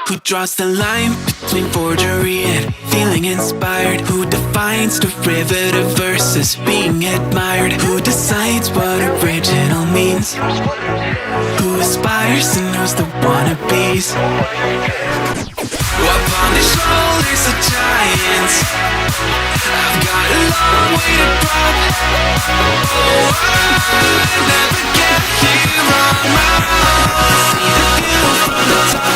Who draws the line between forgery and feeling inspired? Who defines derivative versus being admired? Who decides what original means? Who aspires and knows the wannabes? Upon the shoulders of giants, I've got a long way to go. Oh, I never get here on my own. See the view from the top.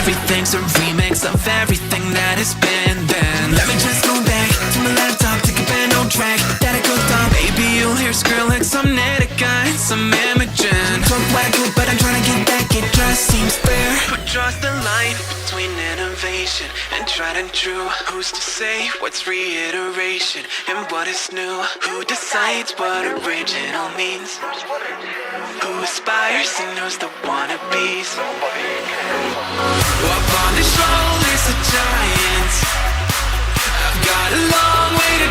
Everything's a remix of everything that has been. Then let me just go back to my laptop, take a pen, no track that it goes down. Maybe you'll hear Skrillex, some Netica, some Imogen. Talk wacko, but I'm trying to get back. It just seems fair. Who draws the line between innovation and tried and true? Who's to say what's reiteration and what is new? Who decides what original means? Who aspires and knows the wannabes? Up on the shoulders of giants, I've got a long way to